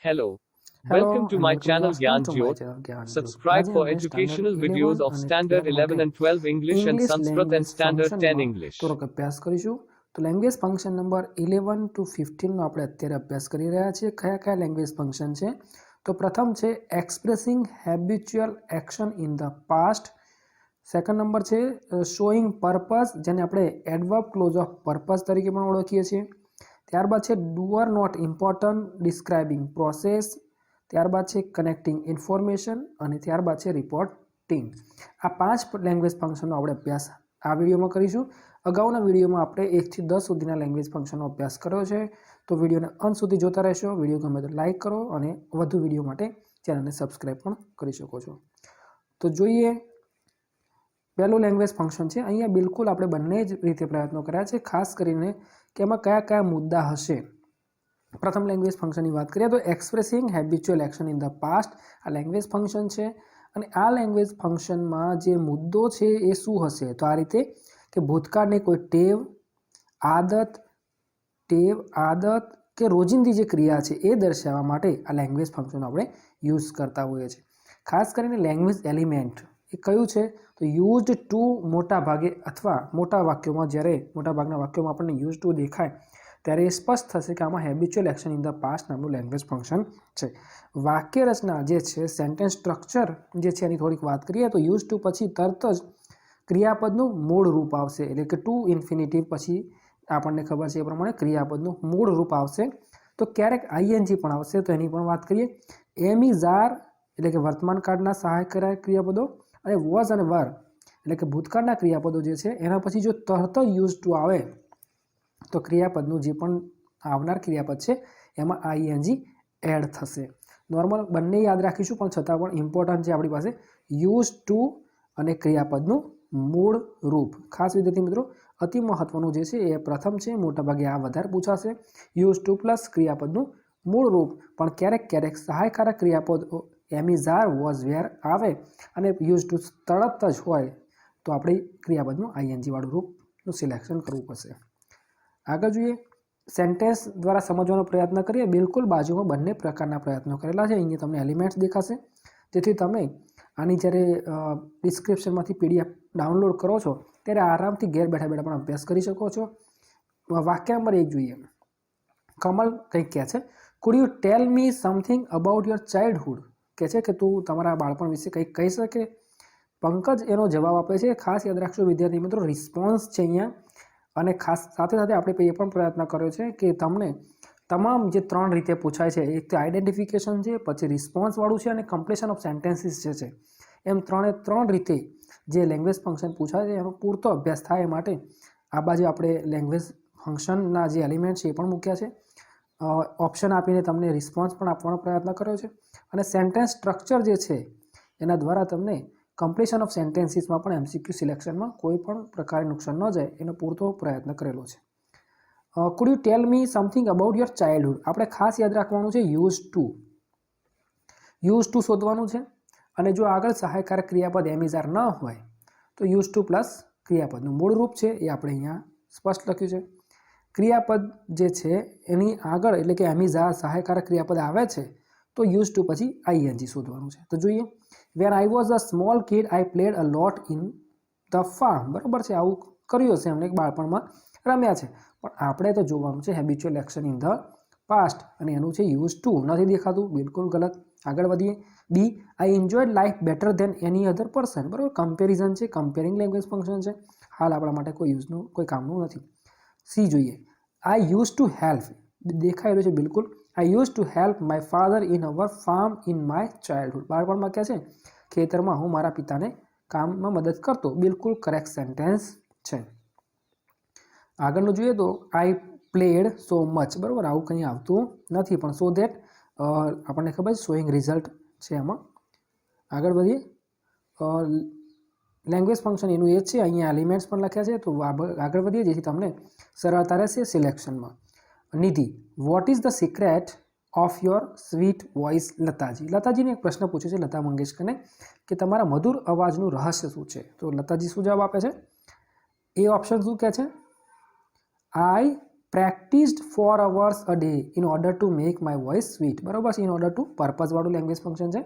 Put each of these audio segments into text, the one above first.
Hello, Hello welcome to and my welcome channel to Gyan my Jyot. channel Gyan Jyot. Subscribe આજે for આપણે standard educational videos 11 of અને Standard 12 માટે 11 and 12 English and English Sanskrit and language Standard 10 ફંક્શનમાં English. થોડોક અભ્યાસ કરીશું. તો language function number 11 to 15 નો આપણે અત્યારે અભ્યાસ કરી રહ્યા છીએ. કયા લેંગ્વેજ ફંક્શન છે? તો પ્રથમ છે expressing habitual action in the past. Second number છે શોઈંગ પર્પઝ, જેને આપણે એડવર્બ ક્લોઝ ઓફ પર્પઝ તરીકે પણ ઓળખીએ છીએ. ત્યારબાદ છે do are not important, describing process. ત્યારબાદ છે કનેક્ટિંગ ઇન્ફોર્મેશન અને ત્યારબાદ છે રિપોર્ટિંગ. આ 5 લેંગ્વેજ ફંક્શનનો આપણે અભ્યાસ આ વિડીયોમાં કરીશું. અગાઉના વિડીયોમાં આપણે 1 થી 10 સુધીના લેંગ્વેજ ફંક્શનનો અભ્યાસ કર્યો છે. તો વિડીયોને અંત સુધી જોતા રહેશો. વિડીયો ગમે તો લાઇક કરો અને વધુ વિડીયો માટે ચેનલને સબસ્ક્રાઈબ પણ કરી શકો છો. તો જોઈએ, પહેલું લેંગ્વેજ ફંક્શન છે. અહીંયા બિલકુલ આપણે બંને જ રીતે પ્રયત્નો કર્યા છે, ખાસ કરીને કે એમાં કયા મુદ્દા હશે. પ્રથમ લેંગ્વેજ ફંક્શનની વાત કરીએ તો expressing habitual action in the past આ લેંગ્વેજ ફંક્શન છે. અને આ લેંગ્વેજ ફંક્શનમાં જે મુદ્દો છે એ શું હશે? તો આ રીતે કે ભૂતકાળની કોઈ ટેવ, આદત કે રોજિંદી જે ક્રિયા છે એ દર્શાવવા માટે આ લેંગ્વેજ ફંક્શન આપણે યુઝ કરતા હોઈએ છીએ. ખાસ કરીને લેંગ્વેજ એલિમેન્ટ એ કયું છે? તો યુઝડ ટુ મોટા ભાગે અથવા મોટા વાક્યોમાં, જ્યારે મોટાભાગના વાક્યોમાં આપણને યુઝ ટુ દેખાય ત્યારે એ સ્પષ્ટ થશે કે આમાં habitual action in the past નામનું લેંગ્વેજ ફંક્શન છે. વાક્ય રચના જે છે, સેન્ટેન્સ સ્ટ્રક્ચર જે છે એની થોડીક વાત કરીએ તો યુઝ ટુ પછી તરત જ ક્રિયાપદનું મૂળ રૂપ આવશે, એટલે કે ટુ ઇન્ફિનિટિવ પછી આપણને ખબર છે એ પ્રમાણે ક્રિયાપદનું મૂળ રૂપ આવશે. તો ક્યારેક આઈએનજી પણ આવશે, તો એની પણ વાત કરીએ. એમ ઇઝ આર એટલે કે વર્તમાન કાળના સહાયક ક્રિયાપદો, અને વોઝ અને વર એટલે કે ભૂતકાળના ક્રિયાપદો જે છે એના પછી જો તરત જ યુઝ ટુ આવે તો ક્રિયાપદનું જે પણ આવનાર ક્રિયાપદ છે એમાં આઈએનજી એડ થશે. નોર્મલ બંને યાદ રાખીશું, પણ છતાં પણ ઇમ્પોર્ટન્ટ છે આપણી પાસે યુઝ ટુ અને ક્રિયાપદનું મૂળ રૂપ. ખાસ વિદ્યાર્થી મિત્રો, અતિ મહત્વનું જે છે એ પ્રથમ છે. મોટાભાગે આ વધારે પૂછાશે. યુઝ ટુ પ્લસ ક્રિયાપદનું મૂળ રૂપ. પણ ક્યારેક સહાયકારક ક્રિયાપદ એમ ઇઝ આર, વોઝ, વેર આવે અને યુઝ ટુ તરત જ હોય તો આપણે ક્રિયાપદનું આઈએનજી વાળું રૂપનું સિલેક્શન કરવું પડશે. આગળ જોઈએ, સેન્ટેન્સ દ્વારા સમજવાનો પ્રયત્ન કરીએ. બિલકુલ બાજુમાં બંને પ્રકારના પ્રયત્નો કરેલા છે. અહીંયા તમને એલિમેન્ટ્સ દેખાશે, જેથી તમે આની જ્યારે ડિસ્ક્રિપ્શનમાંથી પીડીએફ ડાઉનલોડ કરો છો ત્યારે આરામથી ઘેર બેઠા પણ અભ્યાસ કરી શકો છો. વાક્ય નંબર 1 જોઈએ. કમલ કંઈક કહે છે, food you tell me something about your childhood? કહે છે કે તું તમારા બાળપણ વિશે કંઈક કહી શકે? પંકજ એનો જવાબ આપે છે. ખાસ યાદ રાખશો વિદ્યાર્થી મિત્રો, રિસ્પોન્સ છે અહીંયા. અને ખાસ સાથે આપણે એ પણ પ્રયત્ન કર્યો છે કે તમને તમામ જે 3 રીતે પૂછાય છે, એક તો આઈડેન્ટિફિકેશન છે, પછી રિસ્પોન્સવાળું છે અને કમ્પ્લીશન ઓફ સેન્ટેન્સીસ જે છે, એમ 3 રીતે જે લેંગ્વેજ ફંક્શન પૂછાય છે એનો પૂરતો અભ્યાસ થાય એ માટે આ બાજુ આપણે લેંગ્વેજ ફંક્શનના જે એલિમેન્ટ છે એ પણ મૂક્યા છે. ઓપ્શન આપીને તમને રિસ્પોન્સ પણ આપવાનો પ્રયત્ન કર્યો છે. અને સેન્ટેન્સ સ્ટ્રક્ચર જે છે એના દ્વારા તમને કમ્પ્લીશન ઓફ સેન્ટેન્સીસમાં પણ એમસીક્યુ સિલેક્શનમાં કોઈ પણ પ્રકારે નુકસાન ન જાય એનો પૂરતો પ્રયત્ન કરેલો છે. Food you tell me something about your childhood? આપણે ખાસ યાદ રાખવાનું છે યુઝ ટુ શોધવાનું છે. અને જો આગળ સહાયકારક ક્રિયાપદ એમ ઇઝ આર ન હોય તો યુઝ ટુ પ્લસ ક્રિયાપદનું મૂળ રૂપ છે એ આપણે અહીંયા સ્પષ્ટ લખ્યું છે. ક્રિયાપદ જે છે એની આગળ એટલે કે એમ ઇઝ આર સહાયકારક ક્રિયાપદ આવે છે તો યુઝ ટુ પછી આઈએનજી શોધવાનું છે. તો જોઈએ, when I was a small kid I played a lot in the farm. બરાબર છે, આવું કર્યું હશે એમને બાળપણમાં રમ્યા છે. પણ આપણે તો જોવાનું છે habitual action in the past, અને એનું છે યુઝ ટુ. નથી દેખાતું, બિલકુલ ગલત. આગળ વધીએ. B, I enjoyed life better than any other person. બરાબર, કમ્પેરિઝન છે, કમ્પેરિંગ લેંગ્વેજ ફંક્શન છે, હાલ આપણા માટે કોઈ કામનું નથી. સી જોઈએ, આઈ યુઝ ટુ હેલ્પ. દેખાયેલું છે બિલકુલ. I use to help my father in our farm in my childhood. બાળપણમાં ક્યાં છે? ખેતરમાં હું મારા પિતાને કામમાં મદદ કરતો. બિલકુલ કરેક્ટ સેન્ટેન્સ છે. આગળનું જોઈએ તો આઈ પ્લેડ સો મચ. બરાબર, આવું કંઈ આવતું નથી, પણ સો ધેટ આપણને ખબર છે શોઈંગ રિઝલ્ટ છે એમાં. આગળ વધીએ. લેંગ્વેજ ફંક્શન એનું એ જ છે. અહીંયા એલિમેન્ટ્સ પણ લખ્યા છે. તો આગળ વધીએ જેથી તમને સરળતા રહેશે સિલેક્શનમાં. Nidhi, what is the secret of your sweet voice? Lataji. લતાજીને એક પ્રશ્ન પૂછ્યો છે લતા મંગેશકરને કે તમારા મધુર અવાજનું રહસ્ય શું છે? તો લતાજી શું જવાબ આપે છે? એ ઓપ્શન શું કહે છે? I practised 4 hours a day in order to make my voice sweet. બરાબર છે. ઇન ઓર્ડર ટુ પર્પઝવાળું લેંગ્વેજ ફંક્શન છે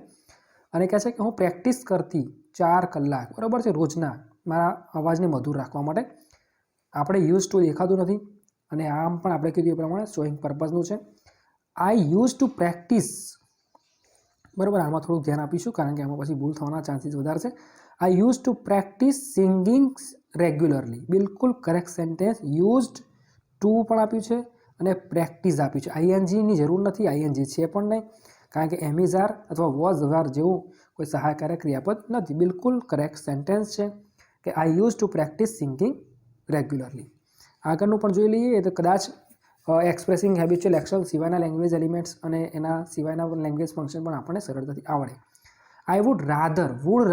અને કહે છે કે હું પ્રેક્ટિસ કરતી 4 કલાક બરાબર છે રોજના મારા અવાજને મધુર રાખવા માટે. આપણે યુઝ ટુ દેખાતું નથી અને આમ પણ આપણે કીધું એ પ્રમાણે શોઈંગ પર્પઝનું છે. આઈ યુઝ ટુ પ્રેક્ટિસ. બરાબર, આમાં થોડું ધ્યાન આપીશું કારણ કે આમાં પછી ભૂલ થવાના ચાન્સીસ વધારે છે. આઈ use to practice singing regularly. બિલકુલ કરેક્ટ સેન્ટેન્સ. યુઝડ ટુ પણ આપ્યું છે અને પ્રેક્ટિસ આપ્યું છે. આઈએનજીની જરૂર નથી, આઈએનજી છે પણ નહીં કારણ કે એમિઝાર અથવા વોઝ વાર જેવું કોઈ સહાયકારક ક્રિયાપદ નથી. બિલકુલ કરેક્ટ સેન્ટેન્સ છે કે આઈ use to practice singing regularly. આગળનું પણ જોઈ લઈએ તો કદાચ એક્સપ્રેસિંગ હેબિચ્યુઅલ એક્શન સિવાયના લેંગ્વેજ એલિમેન્ટ્સ અને એના સિવાયના લેંગ્વેજ ફંક્શન પણ આપણને સરળતાથી આવડે. આઈ વુડ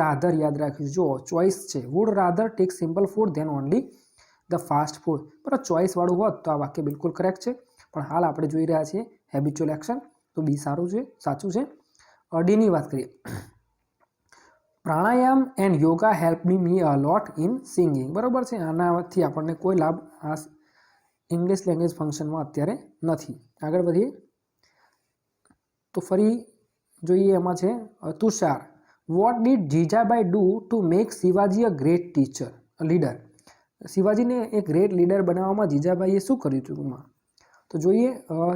રાધર યાદ રાખીશું. જો ચોઇસ છે, would rather take simple food than only the fast food. બરાબર, ચોઇસવાળું હોત તો આ વાક્ય બિલકુલ કરેક્ટ છે પણ હાલ આપણે જોઈ રહ્યા છીએ હેબિચ્યુઅલ એક્શન, તો બી સાચું છે. ડીની વાત કરીએ. Pranayama and yoga help me a lot in singing. બરાબર છે, આનાથી આપણને કોઈ લાભ આ ઇંગ્લિશ લેંગ્વેજ ફંક્શનમાં અત્યારે નથી. આગળ વધીએ તો ફરી જોઈએ. એમાં છે Tushar. What did Jijabai do to make Shivaji a great leader. શિવાજીને એક ગ્રેટ લીડર બનાવવામાં જીજાબાઈએ શું કર્યું ટૂંકમાં? તો જોઈએ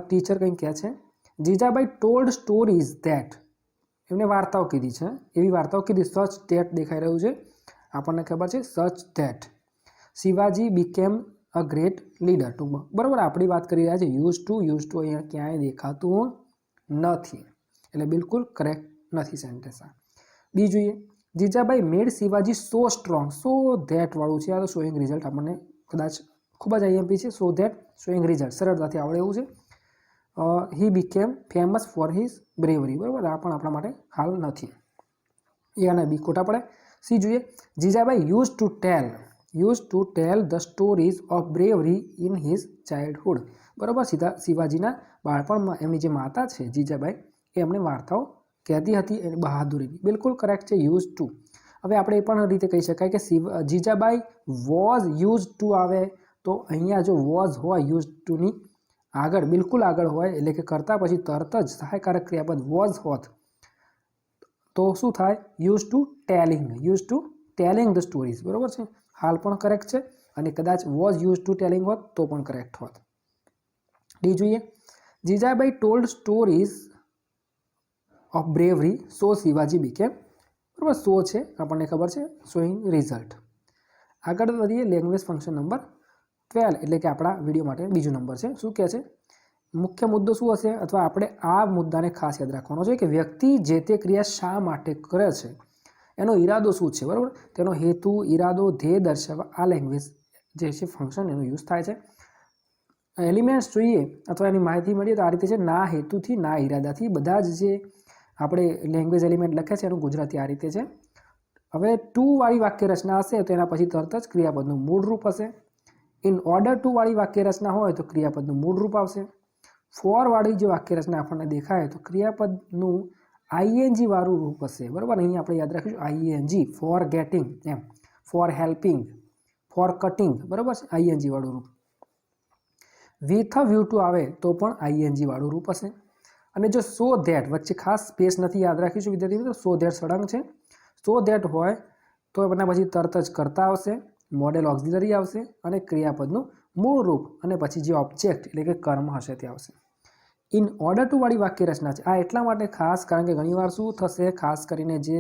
ટીચર કંઈ કહે છે. Jijabai told stories that. એમને વાર્તાઓ કીધી છે, એવી વાર્તાઓ કીધી. સચ ધેટ દેખાઈ રહ્યું છે આપણને ખબર છે. સચ that Shivaji became a great leader ટૂંકમાં. બરાબર, આપણી વાત કરી રહ્યા છે યુઝ ટુ અહીંયા ક્યાંય દેખાતું નથી એટલે બિલકુલ કરેક્ટ નથી સેન્ટેન્સ આ. બી જોઈએ. જીજાબાઈ મેડ શિવાજી સો સ્ટ્રોંગ. સો ધેટ વાળું છે આ તો શોઈંગ રિઝલ્ટ આપણને કદાચ ખૂબ જ આઈએમપી છે. સો ધેટ શોઈંગ રિઝલ્ટ સરળતાથી આવડે એવું છે. He became famous for his bravery. બરાબર, આ પણ આપણા માટે હાલ નથી. એ અને બી ખોટા પડે. સી જોઈએ. Jijabai use to tell the stories of bravery in his childhood. બરાબર, શિવાજીના બાળપણમાં એમની જે માતા છે જીજાબાઈ એ એમને વાર્તાઓ કહેતી હતી એ બહાદુરીની. બિલકુલ કરેક્ટ છે. Use to. હવે આપણે એ પણ રીતે કહી શકાય કે જીજાબાઈ વોઝ યુઝ ટુ આવે તો અહીંયા જો વોઝ હોય યુઝ ટુની આગળ બિલકુલ આગળ હોય એટલે કે કરતા પછી તરત જ સહાયકારક ક્રિયાપદ વોઝ હોત તો શું થાય? Use to telling the stories. બરાબર છે, હાલ પણ કરેક્ટ છે અને કદાચ વોઝ યુઝ ટુ ટેલિંગ હોત તો પણ કરેક્ટ હોત. ડી જોઈએ. Jijabai told stories of bravery so Shivaji became. બરાબર, સો છે આપણને ખબર છે શોઈંગ રિઝલ્ટ. આગળ વધીએ. લેંગ્વેજ ફંક્શન નંબર 12 એટલે કે આપણા વિડીયો માટે બીજો નંબર છે. શું કહે છે? મુખ્ય મુદ્દો શું હશે અથવા આપણે આ મુદ્દાને ખાસ યાદ રાખવાનો છે કે વ્યક્તિ જે તે ક્રિયા શા માટે કરે છે એનો ઈરાદો શું છે. બરાબર, તેનો હેતુ, ઈરાદો, ધ્યેય દર્શાવવા આ લેંગ્વેજ જે છે ફંક્શન એનો યુઝ થાય છે. એલિમેન્ટ્સ જોઈએ અથવા એની માહિતી મળીએ તો આ રીતે છે. ના હેતુથી, ના ઈરાદાથી. બધા જ જે આપણે લેંગ્વેજ એલિમેન્ટ લખ્યા છે એનું ગુજરાતી આ રીતે છે. હવે ટુ વાળી વાક્ય રચના હશે તો એના પછી તરત જ ક્રિયાપદનું મૂળ રૂપ હશે. ઇન ઓર્ડર ટુ વાળી વાક્ય રચના હોય તો ક્રિયાપદનું મૂળ રૂપ આવશે. ફોર વાળી જે વાક્ય રચના આપણને દેખાય તો ક્રિયાપદનું આઈએનજી વાળું રૂપ હશે. બરાબર, અહીં આપણે યાદ રાખીશું આઈએનજી. ફોર ગેટિંગ એમ, ફોર હેલ્પિંગ, ફોર કટિંગ. બરાબર છે, આઈએનજી વાળું રૂપ. વિથ અ વ્યૂ ટુ આવે તો પણ આઈએનજી વાળું રૂપ હશે. અને જો સો ધેટ વચ્ચે ખાસ સ્પેસ નથી યાદ રાખીશું વિદ્યાર્થી મિત્રો. સો ધેટ સળંગ છે. સો ધેટ હોય તો એના પછી તરત જ કરતા આવશે, મોડેલ ઓક્ઝિલરી આવશે અને ક્રિયાપદનું મૂળ રૂપ અને પછી જે ઓબ્જેક્ટ એટલે કે કર્મ હશે તે આવશે. ઇન ઓર્ડર ટુ વાળી વાક્ય રચના છે આ એટલા માટે ખાસ કારણ કે ઘણીવાર શું થશે, ખાસ કરીને જે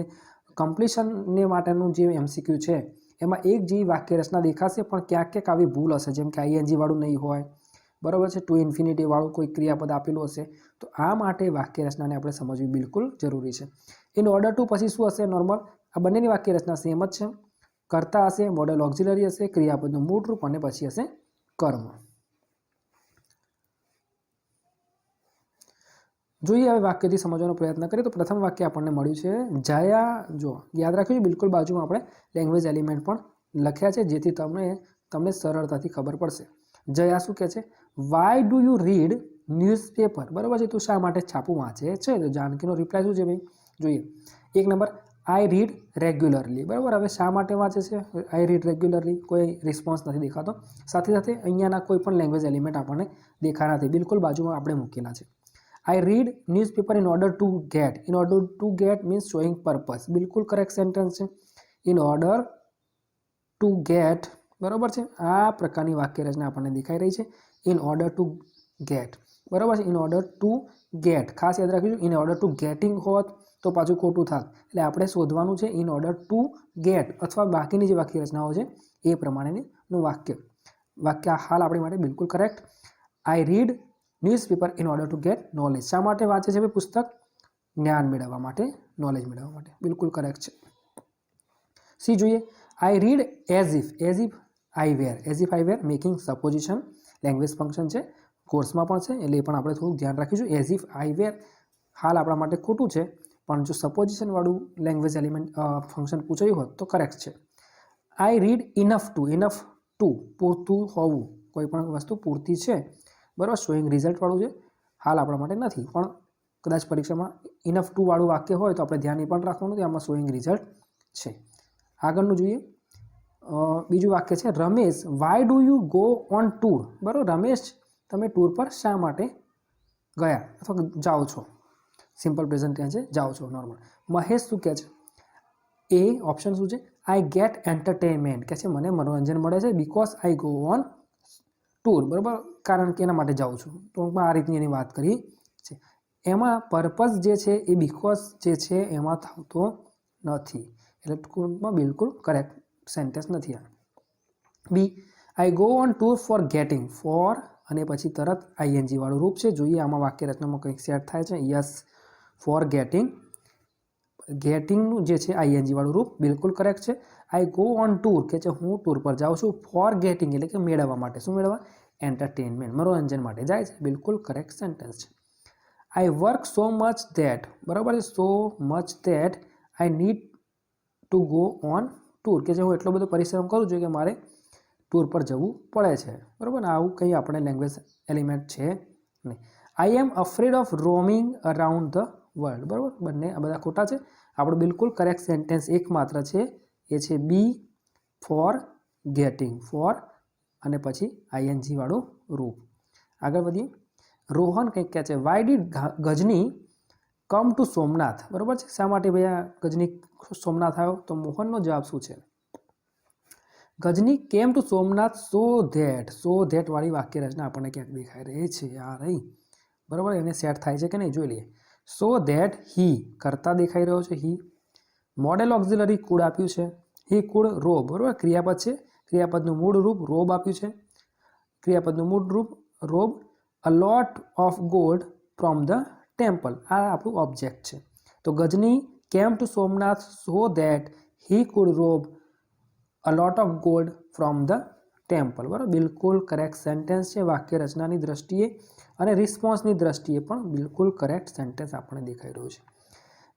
કમ્પ્લીશનને માટેનું જે એમસીક્યુ છે એમાં એક જેવી વાક્ય રચના દેખાશે પણ ક્યાંક આવી ભૂલ હશે જેમ કે આઈએનજી વાળું નહીં હોય. બરાબર છે, ટુ ઇન્ફિનિટી વાળું કોઈ ક્રિયાપદ આપેલું હશે તો આ માટે વાક્ય રચનાને આપણે સમજવી બિલકુલ જરૂરી છે. ઇન ઓર્ડર ટુ પછી શું હશે? નોર્મલ આ બંનેની વાક્ય રચના સેમ જ છે. કરતા હશે, મોડેલ ઓક્ઝિલરી હશે, ક્રિયાપદનું મૂળ રૂપ અને પછી હશે કર્મ. જોઈએ હવે વાક્યથી સમજવાનો પ્રયત્ન કરીએ તો પ્રથમ વાક્ય આપણને મળ્યું છે જયા. જો યાદ રાખ્યું છે બિલકુલ બાજુમાં આપણે લેંગ્વેજ એલિમેન્ટ પણ લખ્યા છે જેથી તમને સરળતાથી ખબર પડશે. જયા શું કહે છે? Why do you read newspaper. બરાબર છે, તું શા માટે છાપું વાંચે છે? તો જાનકીનો રિપ્લાય શું છે ભાઈ? જોઈએ. 1 નંબર, આઈ રીડ રેગ્યુલરલી, બરાબર. હવે શા માટે વાંચે છે આઈ રીડ રેગ્યુલરલી? કોઈ રિસ્પોન્સ નથી દેખાતો. સાથે સાથે અહીંયાના કોઈ પણ લેંગ્વેજ એલિમેન્ટ આપણને દેખાતા નથી, બિલકુલ બાજુમાં આપણે મૂકેલા છે. આઈ read newspaper in order two gate. In order two gate means showing purpose, બિલકુલ કરેક્ટ સેન્ટેન્સ છે. ઇન ઓર્ડર ટુ ગેટ, બરાબર છે. આ પ્રકારની વાક્ય રચના આપણને દેખાઈ રહી છે. ઇન ઓર્ડર ટુ ગેટ, બરાબર છે. ઇન ઓર્ડર ટુ ગેટ, ખાસ યાદ રાખીશું. ઇન ઓર્ડર ટુ ગેટિંગ હોત તો પાછું ખોટું થાત. એટલે આપણે શોધવાનું છે ઇન ઓર્ડર ટુ ગેટ અથવા બાકીની જે વાક્ય રચનાઓ છે એ પ્રમાણેનું વાક્ય હાલ આપણી માટે બિલકુલ correct. I read newspaper in order two gate knowledge. શા માટે વાંચે છે પુસ્તક? જ્ઞાન મેળવવા માટે, નોલેજ મેળવવા માટે, બિલકુલ કરેક્ટ છે. સી જોઈએ. I read as if I were. As if I were making supposition, language function છે, કોર્સમાં પણ છે એટલે એ પણ આપણે થોડુંક ધ્યાન રાખીશું. એઝ ઇફ આઈ વેર હાલ આપણા માટે ખોટું છે, પણ જો સપોઝિશનવાળું લેંગ્વેજ એલિમેન્ટ ફંક્શન પૂછાયું હોત તો કરેક્ટ છે. આઈ રીડ ઇનફ ટુ, પૂરતું હોવું, કોઈ પણ વસ્તુ પૂરતી છે, બરાબર. શોઈંગ રિઝલ્ટવાળું છે, હાલ આપણા માટે નથી, પણ કદાચ પરીક્ષામાં ઇનફ ટુ વાળું વાક્ય હોય તો આપણે ધ્યાન એ પણ રાખવાનું કે આમાં શોઈંગ રિઝલ્ટ છે. આગળનું જોઈએ. બીજું વાક્ય છે Ramesh why do you go on tour. બરાબર, રમેશ તમે ટૂર પર શા માટે ગયા અથવા જાઓ છો? સિમ્પલ પ્રેઝન્ટ ટેન્સ છે, જાઓ છો, નોર્મલ. મહેશ શું કહે છે? એ ઓપ્શન શું છે? આઈ ગેટ એન્ટરટેનમેન્ટ, કે છે મને મનોરંજન મળે છે because I go on tour, બરાબર, કારણ કે એના માટે જાઉં છું. ટૂંકમાં આ રીતની એની વાત કરી છે. એમાં પર્પઝ જે છે એ બીકોઝ જે છે એમાં થતો નથી, એટલે ટૂંકમાં બિલકુલ કરેક્ટ સેન્ટેન્સ નથી આ. B, I go on tour for getting. For અને પછી તરત આઈએનજી વાળું રૂપ છે. જોઈએ આમાં વાક્ય રચનામાં કંઈક સેટ થાય છે. Yes, four gating. ગેટિંગનું જે છે આઈએનજી વાળું રૂપ બિલકુલ કરેક્ટ છે. આઈ ગો ઓન ટૂર, કે છે હું ટૂર પર જાઉં છું. ફોર ગેટિંગ એટલે કે મેળવવા માટે. શું મેળવવા? એન્ટરટેનમેન્ટ, મનોરંજન માટે જાય છે, બિલકુલ કરેક્ટ સેન્ટેન્સ છે. I work so much that, બરાબર છે. So much that I need to go on tour, કે જે હું એટલો બધો પરિશ્રમ કરું છું કે મારે ટૂર પર જવું પડે છે, બરાબર ને. આવું કંઈ આપણે લેંગ્વેજ એલિમેન્ટ છે નહીં. I am afraid of roaming around the world, બરાબર. બંને આ બધા ખોટા છે. આપણું બિલકુલ કરેક્ટ સેન્ટેન્સ એકમાત્ર છે, એ છે બી, ફોર ગેટિંગ. ફોર અને પછી આઈએનજી વાળું રૂપ. આગળ વધીએ. રોહન કંઈક કહે છે why did Ghazni come to Somnath, બરાબર છે. શા માટે ભાઈ આ ગજની સોમનાથ આવ્યો? તો મોહનનો જવાબ શું છે? Ghazni came to Somnath so that વાળી વાક્ય રચના આપણને ક્યાંક દેખાઈ રહી છે. આ રહી, બરાબર. એને સેટ થાય છે કે નહીં જોઈ લઈએ. સો ધેટ હી કરતા દેખાઈ રહ્યો છે, હી. મોડેલ ઓક્ઝિલરી કુડ આપ્યું છે. હી કુડ રોબ, બરાબર, ક્રિયાપદ છે. ક્રિયાપદનું મૂળ રૂપ રોબ આપ્યું છે. ક્રિયાપદનું મૂળ રૂપ rob. A lot of gold from the temple, આ આપણું ઓબ્જેક્ટ છે. તો Ghazni came to Somnath so that he could rob a lot of gold from the temple, બરાબર. બિલકુલ કરેક્ટ સેન્ટેન્સ છે. વાક્ય રચનાની દ્રષ્ટિએ અને રિસ્પોન્સની દ્રષ્ટિએ પણ બિલકુલ કરેક્ટ સેન્ટેન્સ આપણને દેખાઈ રહ્યું છે.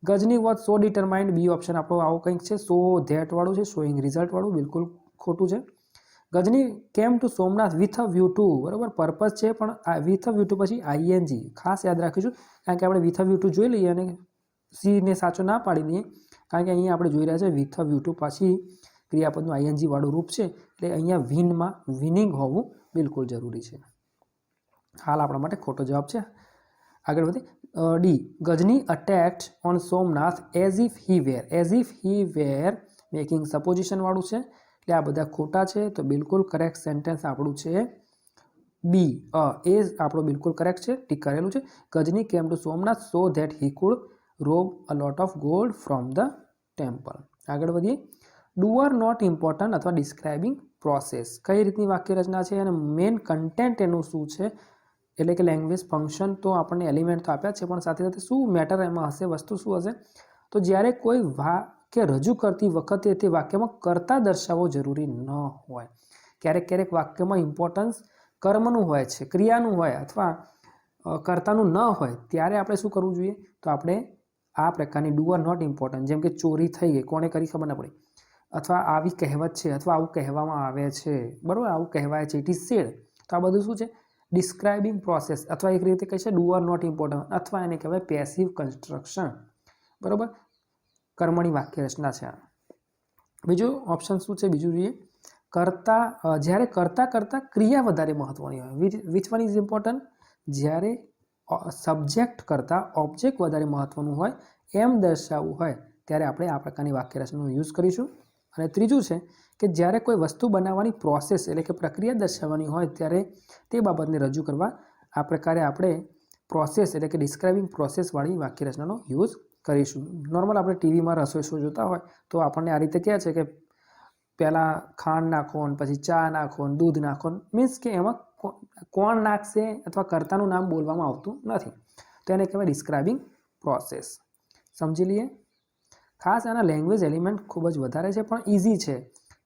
Ghazni was so determined, B option આપણો આવો કંઈક છે. સો ધેટ વાળું છે, શોઈંગ રિઝલ્ટ વાળું, બિલકુલ ખોટું છે. Ghazni came to Somnath with a view to, બરાબર, પર્પઝ છે પણ વિથ અ વ્યૂ ટુ પછી આઈએનજી ખાસ યાદ રાખીશું, કારણ કે આપણે વિથ અ વ્યૂ ટુ જોઈ લઈએ અને સીને સાચો ના પાડી દઈએ, કારણ કે અહીંયા આપણે જોઈ રહ્યા છે વિથ અ વ્યૂ ટુ પાછી ક્રિયાપદનું આઈએનજી વાળું રૂપ છે, એટલે અહીંયા વિનિંગ હોવું બિલકુલ જરૂરી છે. હાલ આપણા માટે ખોટો જવાબ છે. આગળ વધે. D, Ghazni attacked on Somnath as if he were. As if he were making supposition વાળું છે, એટલે આ બધા ખોટા છે. તો બિલકુલ કરેક્ટ સેન્ટેન્સ આપણું છે બી, એ આપણું બિલકુલ કરેક્ટ છે, ટીક કરેલું છે. Ghazni came to Somnath so that he could rob a lot of gold from the temple. આગળ વધીએ. ડુ આર નોટ ઇમ્પોર્ટન્ટ અથવા ડિસ્ક્રાઇબિંગ પ્રોસેસ, કઈ રીતની વાક્ય રચના છે અને મેઇન કન્ટેન્ટ એનું શું છે, એટલે કે લેંગ્વેજ ફંક્શન તો આપણને એલિમેન્ટ તો આપ્યા છે, પણ સાથે સાથે શું મેટર એમાં હશે, વસ્તુ શું હશે? તો જ્યારે કોઈ વાક્ય રજૂ કરતી વખતે તે વાક્યમાં કર્તા દર્શાવવો જરૂરી ન હોય. ક્યારેક વાક્યમાં ઇમ્પોર્ટન્સ કર્મનું હોય છે, ક્રિયાનું હોય અથવા કર્તાનું ન હોય, ત્યારે આપણે શું કરવું જોઈએ? તો આપણે આ પ્રકારની ડુ આર નોટ ઇમ્પોર્ટન્ટ, જેમ કે ચોરી થઈ ગઈ, કોણે કરી ખબર ના પડી, અથવા આવી કહેવત છે, અથવા આવું કહેવામાં આવે છે, બરાબર, આવું કહેવાય છે, ઇટ ઇઝ સેડ. તો આ બધું શું છે? ડિસ્ક્રાઇબિંગ પ્રોસેસ, અથવા એક રીતે કહી છે ડુ આર નોટ ઇમ્પોર્ટન્ટ, અથવા એને કહેવાય પેસિવ કન્સ્ટ્રક્શન, બરાબર. કર્મણી વાક્ય રચના છે. બીજું ઓપ્શન શું છે બીજું જોઈએ. કરતા જ્યારે કરતા ક્રિયા વધારે મહત્વની હોય. Which one is important? જ્યારે સબ્જેક્ટ કરતાં ઓબ્જેક્ટ વધારે મહત્વનું હોય એમ દર્શાવવું હોય ત્યારે આપણે આ પ્રકારની વાક્ય રચનાનો યુઝ કરીશું. અને ત્રીજું છે કે જ્યારે કોઈ વસ્તુ બનાવવાની પ્રોસેસ એટલે કે પ્રક્રિયા દર્શાવવાની હોય ત્યારે તે બાબતને રજૂ કરવા આ પ્રકારે આપણે પ્રોસેસ એટલે કે ડિસ્ક્રાઇબિંગ પ્રોસેસવાળી વાક્ય રચનાનો યુઝ કરીશું. નોર્મલ આપણે ટીવીમાં રસોઈ શો જોતા હોય તો આપણને આ રીતે કહે છે કે પહેલાં ખાંડ નાખો ને પછી ચા નાખો ને દૂધ નાખો, મીન્સ કે એમાં કોણ નાખશે અથવા કર્તાનું નામ બોલવામાં આવતું નથી, તો એને કહેવાય ડિસ્ક્રાઇબિંગ પ્રોસેસ. સમજી લઈએ. ખાસ આના લેંગ્વેજ એલિમેન્ટ ખૂબ જ વધારે છે પણ ઇઝી છે.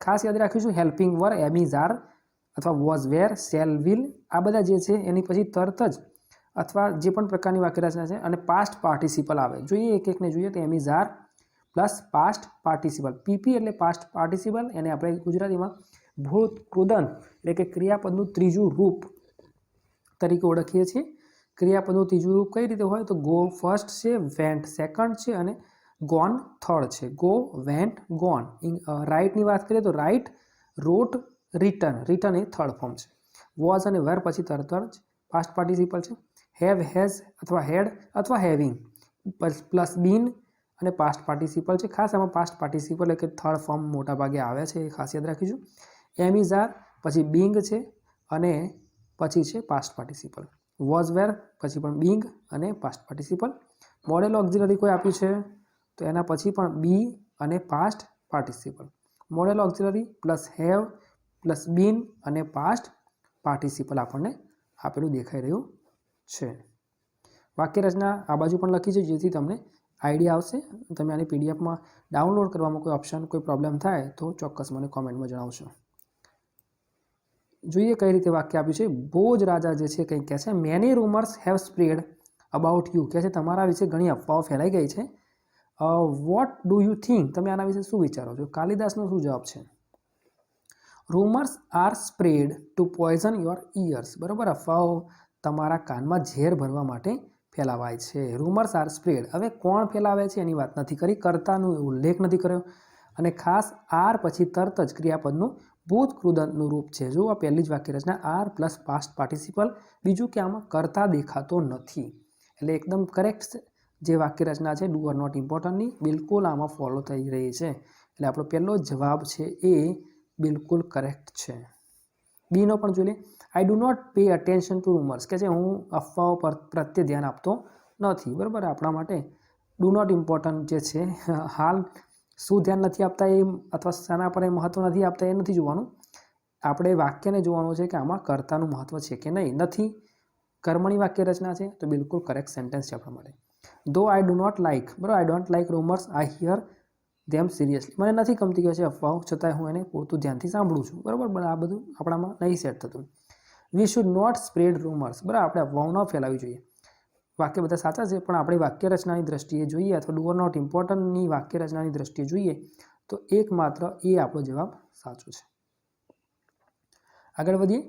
ખાસ યાદ રાખીશું helping verb, am is are અથવા વોઝ વેર, શેલ વિલ, આ બધા જે છે એની પછી તરત જ અથવા જે પણ પ્રકારની વાક્ય રચના છે અને પાસ્ટ પાર્ટિસિપલ આવે. જોઈએ એક એકને જોઈએ તો am is are plus past participle. PP એટલે પાસ્ટ પાર્ટિસિપલ, એને આપણે ગુજરાતીમાં ભૂત કૃદંત એટલે કે ક્રિયાપદનું ત્રીજું રૂપ તરીકે ઓળખીએ છીએ. ક્રિયાપદનું ત્રીજું રૂપ કઈ રીતે હોય તો ગો ફર્સ્ટ છે, વેન્ટ સેકન્ડ છે અને ગોન થર્ડ છે. Go, went, gone. રાઇટની વાત કરીએ તો રાઇટ, રોટ, રિટર્ન. રિટર્ન એ થર્ડ ફોર્મ છે. વોઝ અને વેર પછી તરત જ પાસ્ટ પાર્ટિસિપલ છે. હેવ, હેઝ અથવા હેડ અથવા હેવિંગ પ્લસ બીન અને પાસ્ટ પાર્ટિસિપલ છે. ખાસ આમાં પાસ્ટ પાર્ટિસિપલ એટલે કે થર્ડ ફોર્મ મોટા ભાગે આવે છે, એ ખાસ યાદ રાખીશું. એમ ઇઝ આર પછી બિંગ છે અને પછી છે પાસ્ટ પાર્ટિસિપલ. વોઝ વેર પછી પણ બિંગ અને પાસ્ટ પાર્ટિસિપલ. મોડેલ ઓક્ઝિલરી કોઈ આપ્યું છે તો એના પછી પણ બી અને past participle. Modal auxiliary plus have plus been અને પાસ્ટ પાર્ટિસિપલ આપણને આપેલું દેખાઈ રહ્યું છે. વાક્ય રચના આ બાજુ પણ લખી છે જેથી તમને આઈડિયા આવશે. તમે આની પીડીએફમાં ડાઉનલોડ કરવામાં કોઈ ઓપ્શન કોઈ પ્રોબ્લેમ થાય તો ચોક્કસ મને કોમેન્ટમાં જણાવશો. જોઈએ કઈ રીતે વાક્ય આપ્યું છે. ભોજ રાજા જે છે કંઈ કહે છે many rumours have spread about you, કહે છે તમારા વિશે ઘણી અફવાઓ ફેલાઈ ગઈ છે. વોટ ડુ યુ થિંક, તમે આના વિશે શું વિચારો છો? કાલિદાસનો શું જવાબ છે? Rumours are spread to poison your ears. બરાબર, અફવાઓ તમારા કાનમાં ઝેર ભરવા માટે ફેલાવાય છે. Rumours are spread. હવે કોણ ફેલાવે છે એની વાત નથી કરી, કર્તાનો ઉલ્લેખ નથી કર્યો અને ખાસ આર પછી તરત જ ક્રિયાપદનું ભૂત કૃદંતનું રૂપ છે. જો આ પહેલી જ વાક્ય રચના આર પ્લસ પાસ્ટ પાર્ટિસિપલ. બીજું કે આમાં કર્તા દેખાતો નથી એટલે એકદમ કરેક્ટ જે વાક્ય રચના છે ડુ ઓર નોટ ઇમ્પોર્ટન્ટની બિલકુલ આમાં ફોલો થઈ રહી છે. એટલે આપણો પહેલો જવાબ છે એ બિલકુલ કરેક્ટ છે. બીનો પણ જોઈ લે. I do not pay attention to rumours, કે છે હું અફવાઓ પર પ્રત્યે ધ્યાન આપતો નથી. બરાબર, આપણા માટે ડુ નોટ ઇમ્પોર્ટન્ટ જે છે હાલ શું ધ્યાન નથી આપતા એ અથવા શાના પર એ મહત્ત્વ નથી આપતા એ નથી જોવાનું. આપણે વાક્યને જોવાનું છે કે આમાં કર્તાનું મહત્ત્વ છે કે નહીં. નથી, કર્મણી વાક્ય રચના છે તો બિલકુલ કરેક્ટ સેન્ટેન્સ છે આપણા માટે. ધો આઈ ડુ નોટ લાઇક, બરાબર, I don't like rumours, I here them seriously. મને નથી ગમતી કે છે અફવાઓ, છતાંય હું એને પૂરતું ધ્યાનથી સાંભળું છું. બરાબર, પણ આ બધું આપણામાં નહીં સેટ થતું. We should not spread rumours, બરાબર, આપણે અફવાઓ ન ફેલાવી જોઈએ. વાક્ય બધા સાચા છે પણ આપણે વાક્ય રચનાની દ્રષ્ટિએ જોઈએ અથવા ડુ ઓર નોટ ઇમ્પોર્ટન્ટની વાક્ય રચનાની દ્રષ્ટિએ જોઈએ તો એકમાત્ર એ આપણો જવાબ સાચો છે. આગળ વધીએ.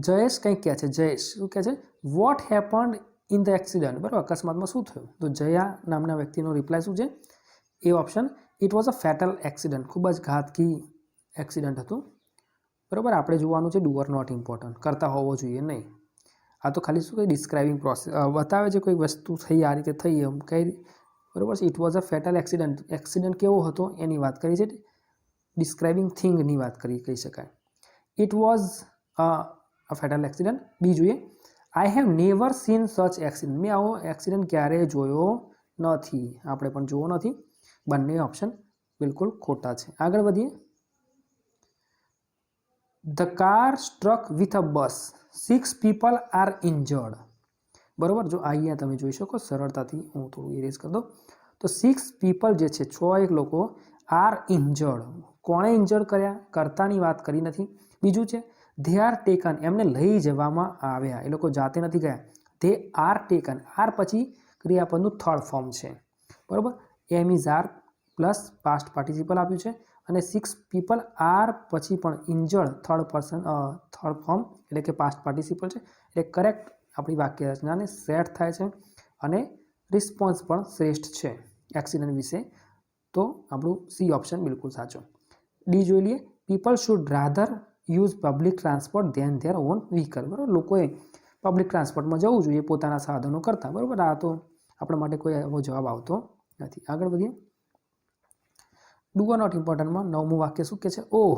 જયેશ કંઈક કહે છે. જયેશ શું કહે છે? Vote happened in the accident, બરાબર, અકસ્માતમાં શું થયું? તો જયા નામના વ્યક્તિનો રિપ્લાય શું છે? A option it was a fatal accident, ખૂબ જ ઘાતકી એક્સિડન્ટ હતું. બરાબર, આપણે જોવાનું છે ડુ ઓર નોટ ઇમ્પોર્ટન્ટ, કરતા હોવો જોઈએ નહીં. આ તો ખાલી શું કહે ડિસ્ક્રાઇબિંગ પ્રોસેસ બતાવે છે કોઈ વસ્તુ થઈ આ રીતે થઈ એમ કઈ. બરાબર છે. It was a fatal accident, accident કેવો હતો એની વાત કરી છે. ડિસ્ક્રાઇબિંગ થિંગની વાત કરી કહી શકાય. It was a fatal accident. B જોઈએ. I have never seen such accident, મેં આવો એક્સિડન્ટ ક્યારેય જોયો નથી. આપણે પણ જોવો નથી. બંને ઓપ્શન બિલકુલ ખોટા છે. આગળ વધીએ. The car struck with a bus, 6 people R injured. બરાબર, જો અહીંયા તમે જોઈ શકો સરળતાથી, હું થોડું ઇરેઝ કરી દઉં તો 6 પીપલ જે છે 6 લોકો આર ઇન્જર્ડ. કોણે ઇન્જર્ડ કર્યા? કર્તાની વાત કરી નથી. બીજું છે ધે આર ટેકન, એમને લઈ જવામાં આવ્યા, એ લોકો જાતે નથી ગયા. ધે આર ટેકન, આર પછી ક્રિયાપદનું થર્ડ ફોર્મ છે. બરાબર, am is are plus past participle આપ્યું છે અને 6 પીપલ આર પછી પણ injured third person third form એટલે કે પાસ્ટ પાર્ટિસિપલ છે. એટલે કરેક્ટ આપણી વાક્ય રચનાને સેટ થાય છે અને રિસ્પોન્સ પણ શ્રેષ્ઠ છે એક્સિડન્ટ વિશે. તો આપણું સી ઓપ્શન બિલકુલ સાચો. ડી જોઈ લઈએ. People should rather use public transport than there on vehicle. બરાબર, લોકોએ પબ્લિક ટ્રાન્સપોર્ટમાં જવું જોઈએ પોતાના સાધનો કરતાં. બરાબર, આ તો આપણા માટે કોઈ એવો જવાબ આવતો નથી. આગળ વધીએ. ડુ ઓર નોટ ઇમ્પોર્ટન્ટમાં 9મું વાક્ય શું કહે છે? Oh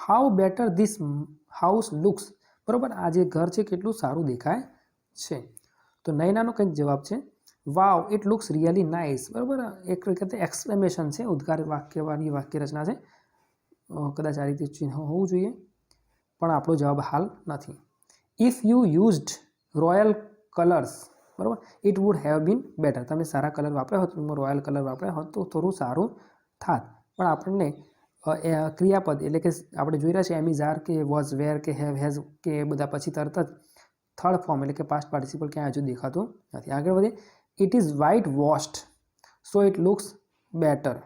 how better this house looks. બરાબર, આ જે ઘર છે કેટલું સારું દેખાય છે. તો નયનાનો કંઈક જવાબ છે વાવ ઇટ લુક્સ રિયલી નાઇસ. બરાબર, એક રીતે એક્સક્લેમેશન છે, ઉદ્ગાર વાક્યવાળી વાક્ય રચના છે. કદાચ આ રીતે ચિહ્ન હોવું જોઈએ, પણ આપણો જવાબ હાલ નથી. If you used royal colours, બરાબર, it would have been better. તમે સારા કલર વાપર્યા હોત, રોયલ કલર વાપર્યા હોત તો થોડું સારું થાત. પણ આપણને ક્રિયાપદ એટલે કે આપણે જોઈ રહ્યા છીએ એમિઝાર કે વોઝ વેર કે હેવ હેઝ કે બધા પછી તરત જ થર્ડ ફોર્મ એટલે કે પાસ્ટ પાર્ટિસિપલ ક્યાં હજુ દેખાતું નથી. આગળ વધીએ. It is white washed so it looks better.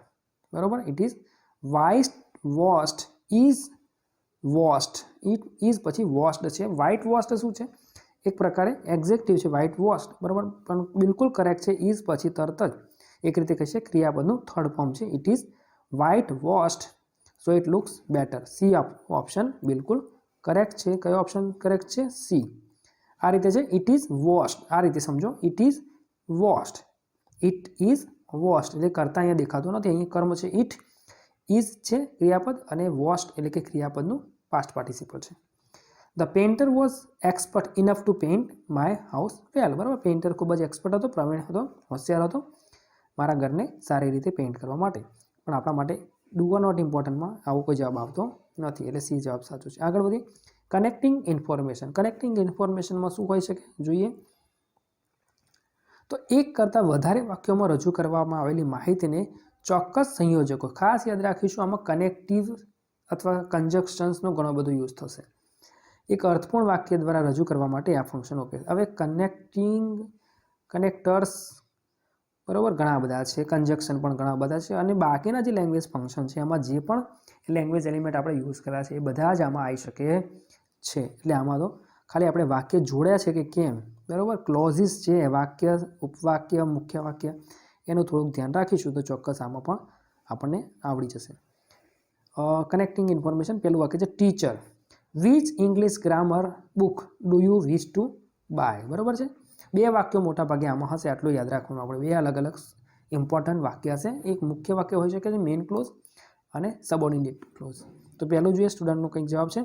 બરાબર, it is white washed is washed, it is પછી વોશ્ડ છે. વ્હાઇટ વોશ્ડ શું છે? એક પ્રકારે એક્ઝેક્ટિવ છે વ્હાઇટ વોશ્ડ. બરાબર, પણ બિલકુલ કરેક્ટ છે. ઇઝ પછી તરત જ એક રીતે કહીએ ક્રિયાપદનું થર્ડ ફોર્મ છે. It is white washed so it looks better. C option બિલકુલ કરેક્ટ છે. કયો ઓપ્શન કરેક્ટ છે? સી. આ રીતે છે ઇટ ઇઝ વોશ્ડ. આ રીતે સમજો, it is washed, it is washed એટલે કરતા અહીંયા દેખાતું નથી. અહીંયા કર્મ છે ઇટ, ઇઝ છે ક્રિયાપદ અને વોશ્ડ એટલે કે ક્રિયાપદનું પાસ્ટ પાર્ટિસિપલ છે. The painter was expert enough to paint my house well. બરાબર, પેઇન્ટર ખૂબ જ એક્સપર્ટ હતો, પ્રવીણ હતો, હોશિયાર હતો મારા ઘરને સારી રીતે પેઇન્ટ કરવા માટે. પણ આપણા માટે ડુ ઓર નોટ ઇમ્પોર્ટન્ટમાં આવો કોઈ જવાબ આવતો નથી, એટલે સી જવાબ સાચો છે. આગળ વધી. Connecting information. કનેક્ટિંગ ઇન્ફોર્મેશનમાં શું હોઈ શકે જોઈએ? તો એક કરતાં વધારે વાક્યોમાં રજૂ કરવામાં આવેલી માહિતીને ચોક્કસ સંયોજકો, ખાસ યાદ રાખીશું આમાં કનેક્ટિવ અથવા કન્જક્શન્સનો ઘણો બધો યુઝ થશે. એક અર્થપૂર્ણ વાક્ય દ્વારા રજૂ કરવા માટે આ ફંક્શન ઉપયોગ. હવે કનેક્ટર્સ બરાબર ઘણા બધા છે, કન્જક્શન પણ ઘણા બધા છે, અને બાકીના જે લેંગ્વેજ ફંક્શન છે એમાં જે પણ લેંગ્વેજ એલિમેન્ટ આપણે યુઝ કર્યા છે એ બધા જ આમાં આવી શકે છે. એટલે આમાં તો ખાલી આપણે વાક્ય જોડ્યા છે કે કેમ, બરાબર, ક્લોઝિસ છે, વાક્ય, ઉપવાક્ય, મુખ્ય વાક્ય, એનું થોડુંક ધ્યાન રાખીશું તો ચોક્કસ આમાં પણ આપણને આવડી જશે. Connecting information. પહેલું વાક્ય છે teacher which English grammar book do you wish to buy. બરાબર છે. બે વાક્યો મોટા ભાગે આમાં હશે, આટલું યાદ રાખવાનું. આપણે બે અલગ અલગ ઇમ્પોર્ટન્ટ વાક્ય હશે. એક મુખ્ય વાક્ય હોઈ શકે છે મેઇન ક્લોઝ અને સબઓર્ડિનેટ ક્લોઝ. તો પહેલું જોઈએ સ્ટુડન્ટનો કંઈક જવાબ છે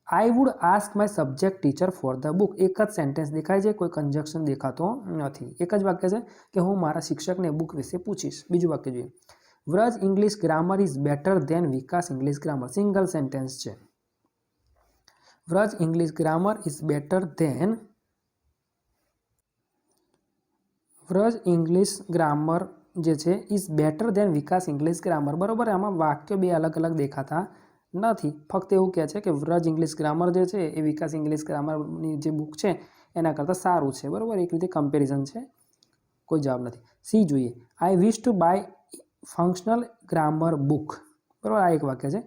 I would ask my subject teacher for the book. એક જ સેન્ટેન્સ દેખાય છે, કોઈ કન્જક્શન દેખાતો નથી. એક જ વાક્ય છે કે હું મારા શિક્ષકને બુક વિશે પૂછીશ. બીજું વાક્ય જોઈએ. Vraj English grammar is better than Vikas English grammar. Single sentence છે. Vraj English grammar is better than, Vraj English grammar જે છે is better than Vikas English grammar. બરાબર, આમાં વાક્ય બે અલગ અલગ દેખાતા નથી. ફક્ત એવું કહે છે કે વ્રજ ઇંગ્લિશ ગ્રામર જે છે એ વિકાસ ઇંગ્લિશ ગ્રામરની જે બુક છે એના કરતાં સારું છે. બરાબર, એક રીતે કમ્પેરિઝન છે, કોઈ જવાબ નથી. સી જોઈએ. I wish to buy functional grammar book. બરાબર, આ એક વાક્ય છે.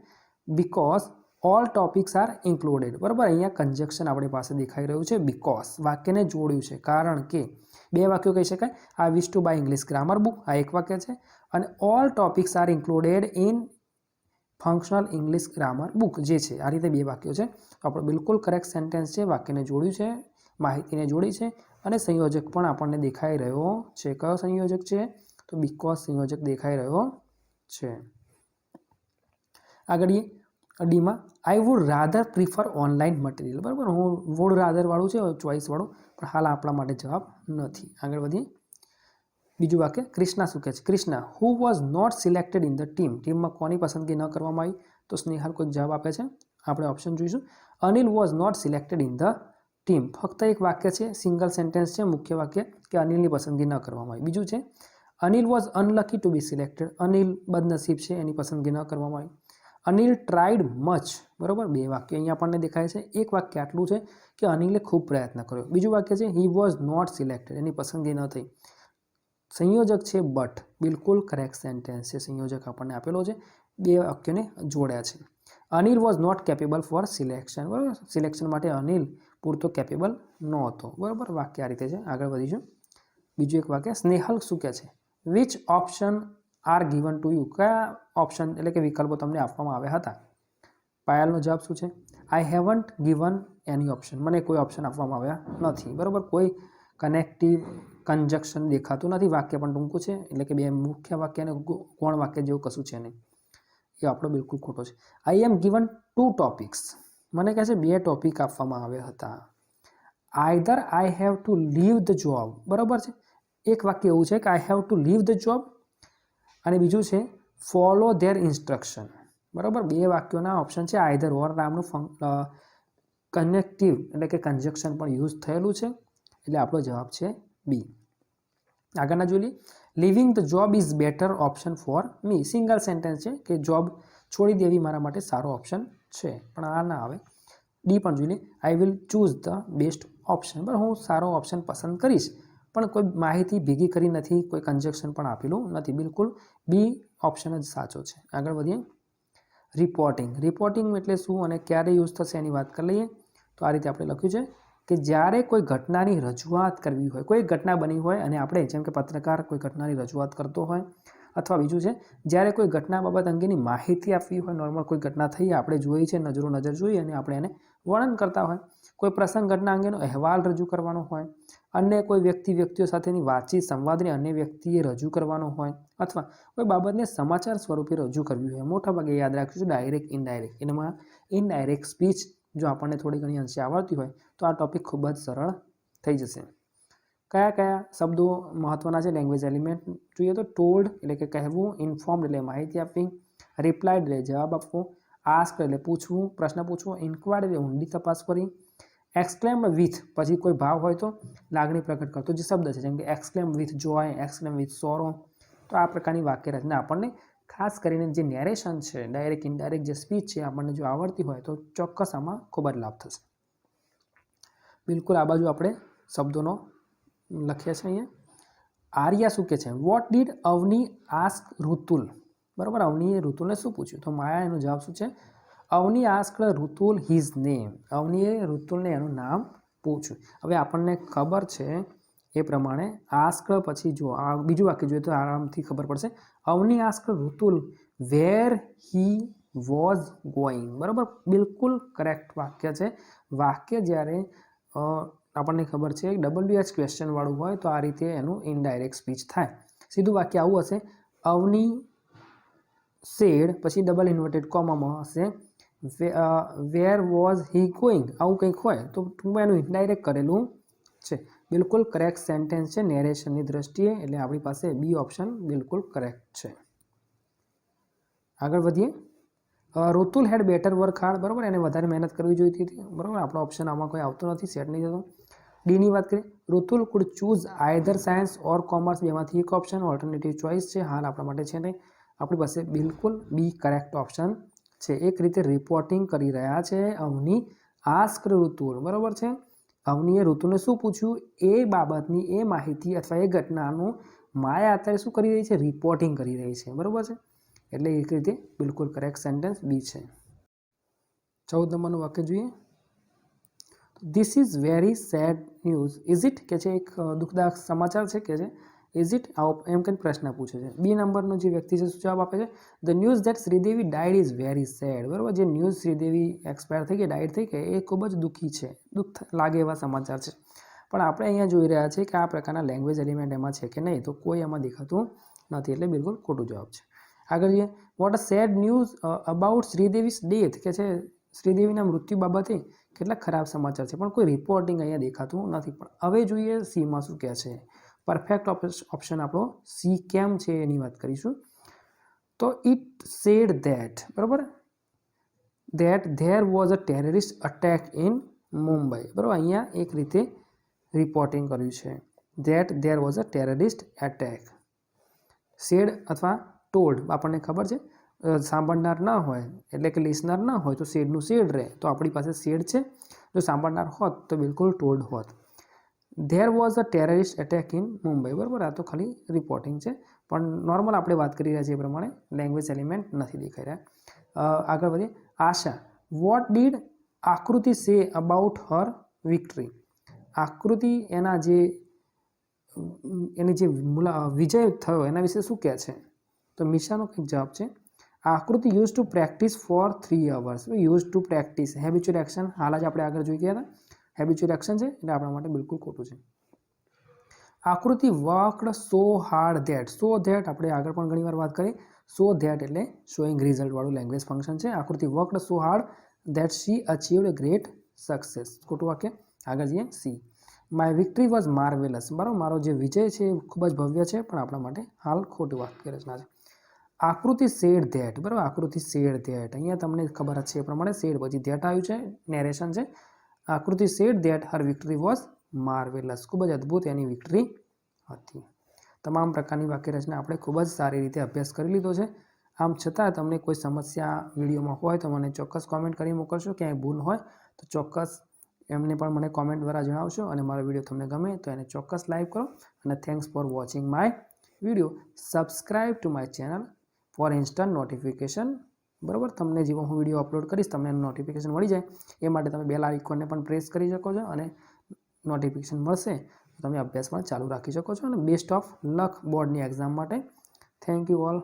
Because all topics are included. બરાબર, અહીંયા કન્જક્શન આપણી પાસે દેખાઈ રહ્યું છે બીકોઝ. વાક્યને જોડ્યું છે કારણ કે. બે વાક્યો કહી શકાય. I wish to buy English grammar book, આ એક વાક્ય છે, અને all topics are included in functional English grammar book જે છે. આ રીતે બે વાક્યો છે. આપણો બિલકુલ કરેક્ટ સેન્ટેન્સ છે. વાક્યને જોડ્યું છે, માહિતીને જોડી છે, અને સંયોજક પણ આપણને દેખાઈ રહ્યો છે. કયો સંયોજક છે? તો બીકોઝ સંયોજક દેખાઈ રહ્યો છે. આગળ ડીમાં I would rather prefer online material. બરાબર, હું વુડ રાધર વાળું છે, ચોઈસવાળું, પણ હાલ આપણા માટે જવાબ નથી. આગળ વધીએ. બીજું વાક્ય ક્રિષ્ના શું કહે છે? Krishna who was not selected in the team. ટીમમાં કોની પસંદગી ન કરવામાં આવી? તો સ્નેહલ કોઈક જવાબ આપે છે. આપણે ઓપ્શન જોઈશું. Anil was not selected in the team. ફક્ત એક વાક્ય છે, સિંગલ સેન્ટેન્સ છે, મુખ્ય વાક્ય કે અનિલની પસંદગી ન કરવામાં આવી. બીજું છે Anil was unlucky to be selected. Anil બદનસીબ છે, એની પસંદગી ન કરવામાં આવી. Anil tried much. બરાબર, બે વાક્ય અહીંયા આપણને દેખાય છે. એક વાક્ય આટલું છે કે અનિલે ખૂબ પ્રયત્ન કર્યો. બીજું વાક્ય છે હી વોઝ નોટ સિલેક્ટેડ, એની પસંદગી ન થઈ. સંયોજક છે બટ. બિલકુલ કરેક્ટ સેન્ટેન્સ છે. સંયોજક આપણને આપેલો છે, બે વાક્યોને જોડ્યા છે. Anil was not capable for selection. બરાબર, સિલેક્શન માટે અનિલ પૂરતો કેપેબલ નહોતો. બરાબર, વાક્ય આ રીતે છે. આગળ વધીશું. બીજું એક વાક્ય સ્નેહલ શું કહે છે? Which option R given to you, કયા ઓપ્શન એટલે કે વિકલ્પો તમને આપવામાં આવ્યા હતા? પાયલનો જવાબ શું છે? આઈ હેવન્ટ ગિવન એની ઓપ્શન, મને કોઈ ઓપ્શન આપવામાં આવ્યા નથી. બરાબર, કોઈ કનેક્ટિવ કન્જક્શન દેખાતું નથી. વાક્ય પણ ટૂંકું છે, એટલે કે બે મુખ્ય વાક્ય અને ગૌણ વાક્ય જેવું કશું છે નહીં. એ આપણો બિલકુલ ખોટો છે. આઈ એમ ગિવન 2 ટોપિક્સ, મને કહે છે 2 ટોપિક આપવામાં આવ્યા હતા. Either I have to leave the job, બરાબર છે. એક વાક્ય એવું છે કે I have to leave the job, અને બીજું છે ફોલો ધેર ઇન્સ્ટ્રક્શન. બરાબર, 2 વાક્યોના ઓપ્શન છે. આઈધર ઓર નામનું કનેક્ટિવ એટલે કે કન્જક્શન પણ યુઝ થયેલું છે, એટલે આપણો જવાબ છે બી. આગળના જોઈ લઈએ. Leaving the job is better option for me, single sentence છે કે જોબ છોડી દેવી મારા માટે સારો ઓપ્શન છે, પણ આ ના આવે. ડી પણ જોઈ લઈએ. I will choose the best option, બરાબર, હું સારો ઓપ્શન પસંદ કરીશ, પણ કોઈ માહિતી ભેગી કરી નથી, કોઈ કન્જક્શન પણ આપેલું નથી. બિલકુલ બી ઓપ્શન જ સાચો છે. આગળ વધીએ. રિપોર્ટિંગ, રિપોર્ટિંગ એટલે શું અને ક્યારે યુઝ થશે એની વાત કરી લઈએ. તો આ રીતે આપણે લખ્યું છે કે જ્યારે કોઈ ઘટનાની રજૂઆત કરવી હોય, કોઈ ઘટના બની હોય અને આપણે જેમ કે પત્રકાર કોઈ ઘટનાની રજૂઆત કરતો હોય, અથવા બીજું છે જ્યારે કોઈ ઘટના બાબત અંગેની માહિતી આપવી હોય, નોર્મલ કોઈ ઘટના થઈ આપણે જોઈ છે, નજરો નજર જોઈ અને આપણે એને વર્ણન કરતા હોય, કોઈ પ્રસંગ ઘટના અંગેનો અહેવાલ રજૂ કરવાનો હોય, અન્ય કોઈ વ્યક્તિઓ સાથેની વાતચીત સંવાદને અન્ય વ્યક્તિએ રજૂ કરવાનો હોય, અથવા કોઈ બાબતને સમાચાર સ્વરૂપે રજૂ કરવી હોય. મોટાભાગે યાદ રાખીશું ડાયરેક્ટ ઇનડાયરેક્ટ, એમાં ઇનડાયરેક્ટ સ્પીચ જો આપણને થોડી ઘણી અંશે આવડતી હોય તો આ ટોપિક ખૂબ જ સરળ થઈ જશે. કયા કયા શબ્દો મહત્વના છે લેંગ્વેજ એલિમેન્ટ જોઈએ તો ટોલ્ડ એટલે કે કહેવું, ઇન્ફોર્મ્ડ એટલે માહિતી આપવી, રિપ્લાઇડ એટલે જવાબ આપવો, આસ્ક એટલે પૂછવું, પ્રશ્ન પૂછવો, ઇન્ક્વાયર્ડ એટલે ઊંડી તપાસ કરી, એક્સક્લેમ્ડ વિથ પછી કોઈ ભાવ હોય તો લાગણી પ્રગટ કરતો જે શબ્દ છે, જેમ કે exclaimed with Joy, exclaimed with sorrow. તો આ પ્રકારની વાક્ય રચના આપણને ખાસ કરીને જે નેરેશન છે, ડાયરેક્ટ ઇનડાયરેક્ટ જે સ્પીચ છે આપણને જો આવડતી હોય તો ચોક્કસ આમાં ખૂબ જ લાભ થશે. બિલકુલ આ બાજુ આપણે શબ્દોનો લખીએ છીએ. અહીંયા આર્યા શું કહે છે? What did Avni ask Rutul, બરાબર, અવનીએ ઋતુલને શું પૂછ્યું? તો માયા એનો જવાબ શું છે? Avani ask Rutul his name, અવનીએ ઋતુલને એનું નામ પૂછ્યું. હવે આપણને ખબર છે એ પ્રમાણે આસ્ક પછી જો આ બીજું વાક્ય જોઈએ તો આરામથી ખબર પડશે. Avni ask Rutul where he was going, બરાબર, બિલકુલ કરેક્ટ વાક્ય છે. વાક્ય જ્યારે આપણને ખબર છે WH ક્વેશ્ચનવાળું હોય તો આ રીતે એનું ઇનડાયરેક્ટ સ્પીચ થાય. સીધું વાક્ય આવું હશે, અવની સેડ પછી ડબલ ઇન્વર્ટેડ કોમામાં હશે વેર વોઝ હી ગોઈંગ, આવું કંઈક હોય તો ટૂંકમાં એનું ઇનડાયરેક્ટ કરેલું છે. બિલકુલ કરેક્ટ સેન્ટેન્સ છે નેરેશનની દ્રષ્ટિએ, એટલે આપણી પાસે બી ઓપ્શન બિલકુલ કરેક્ટ છે. આગળ વધીએ. Rutul had better work hard, બરાબર, એને વધારે મહેનત કરવી જોઈતી હતી, બરાબર, આપણો ઓપ્શન આમાં કોઈ આવતો નથી, સેટ નહીં થતો. ડીની વાત કરીએ. Rutul food choose either science ઓર કોમર્સ, બેમાંથી એક ઓપ્શન ઓલ્ટરનેટિવ ચોઇસ છે, હાલ આપણા માટે છે નહીં. આપણી પાસે બિલકુલ બી કરેક્ટ ઓપ્શન છે. એક રીતે રિપોર્ટિંગ કરી રહ્યા છે અવની આસ્ક ઋતુલ, બરાબર છે. અવનીએ ઋતુને શું પૂછ્યું એ બાબતની એ માહિતી અથવા એ ઘટનાનું માયા અત્યારે શું કરી રહી છે? રિપોર્ટિંગ કરી રહી છે, બરાબર છે. એટલે એક રીતે બિલકુલ કરેક્ટ સેન્ટેન્સ બી છે. 14 નંબરનું વાક્ય જોઈએ. This is very sad news is it, કે છે એક દુઃખદાયક સમાચાર છે કે છે ઇઝ ઇટ, એમ કંઈક પ્રશ્ન પૂછે છે. બી નંબરનો જે વ્યક્તિ છે જવાબ આપે છે the news that Sridevi died is very sad, બરાબર, જે ન્યૂઝ શ્રીદેવી એક્સપાયર થઈ ગઈ, ડાયડ થઈ ગઈ, એ ખૂબ જ દુઃખી છે, દુઃખ લાગે એવા સમાચાર છે. પણ આપણે અહીંયા જોઈ રહ્યા છીએ કે આ પ્રકારના લેંગ્વેજ એલિમેન્ટ એમાં છે કે નહીં, તો કોઈ એમાં દેખાતું નથી, એટલે બિલકુલ ખોટું જવાબ છે. આગળ જોઈએ. What a sad news about Sridevi's death, કે છે શ્રીદેવીના મૃત્યુ બાબતે કેટલાક ખરાબ સમાચાર છે, પણ કોઈ રિપોર્ટિંગ અહીંયા દેખાતું નથી. પણ હવે જોઈએ સીમાં શું કહે છે. પરફેક્ટ ઓપ્શન આપણો સી કેમ છે એની વાત કરીશું. તો ઇટ સેડ ધેટ, બરાબર, that there was a terrorist attack in Mumbai, બરાબર, અહીંયા એક રીતે રિપોર્ટિંગ કર્યું છે that there was a terrorist attack. Said અથવા ટોલ્ડ આપણને ખબર છે સાંભળનાર ના હોય એટલે કે લિસનર ના હોય તો સેડનું સેડ રહે, તો આપણી પાસે સેડ છે. જો સાંભળનાર હોત તો બિલકુલ ટોલ્ડ હોત. There was a terrorist attack in Mumbai, બરાબર, આ તો ખાલી રિપોર્ટિંગ છે, પણ નોર્મલ આપણે વાત કરી રહ્યા છીએ એ પ્રમાણે લેંગ્વેજ એલિમેન્ટ નથી દેખાઈ રહ્યા. આગળ વધીએ. આશા. વોટ ડીડ આકૃતિ સે અબાઉટ હર વિક્ટરી, આકૃતિ એની જે વિજય થયો એના વિશે શું કહે છે? તો મિશાનો કંઈક જવાબ છે Akruti used to practise for 3 hours. Used to practise habitual action હાલ જ આપણે આગળ જોઈ ગયા હતા હેબિચ્યુઅલ એક્શન છે એટલે આપણા માટે બિલકુલ ખોટું છે. Aakruti worked so hard that આપણે આગળ પણ ઘણી વાર વાત કરી સો ધેટ એટલે શોઈંગ રિઝલ્ટ વાળું લેંગ્વેજ ફંક્શન છે. Aakruti worked so hard that she achieved great success. ખોટું વાક્ય. આગળ જઈએ C. My victory was marvellous. બરાબર, મારો જે વિજય છે એ ખૂબ જ ભવ્ય છે પણ આપણા માટે હાલ ખોટી વાક્ય રચના છે. આકૃતિ સેડ ધેટ. બરાબર, આકૃતિ સેડ ધેટ અહીંયા તમને ખબર જ છે એ પ્રમાણે સેડ પછી ધેટ આવ્યું છે નેરેશન છે. આકૃતિ said that Har victory was marvellous. ખૂબ જ અદ્ભુત એની વિક્ટરી હતી. તમામ પ્રકારની વાક્ય રચના આપણે ખૂબ જ સારી રીતે અભ્યાસ કરી લીધો છે. આમ છતાં તમને કોઈ સમસ્યા વિડીયોમાં હોય તો મને ચોક્કસ કોમેન્ટ કરી મોકલશો. ક્યાંય ભૂલ હોય તો ચોક્કસ એમને પણ મને કોમેન્ટ દ્વારા જણાવશો અને મારો વિડીયો તમને ગમે તો એને ચોક્કસ લાઈક કરો અને thanks for watching my video. Subscribe to my channel four instant notification. બરાબર, તમને જેવો હું વિડીયો અપલોડ કરીશ તમને એનું નોટિફિકેશન મળી જાય એ માટે તમે બેલ આઇકોનને પણ પ્રેસ કરી શકો છો અને નોટિફિકેશન મળશે તો તમે અભ્યાસ પણ ચાલુ રાખી શકો છો અને બેસ્ટ ઓફ લક બોર્ડની એક્ઝામ માટે. Thank you all.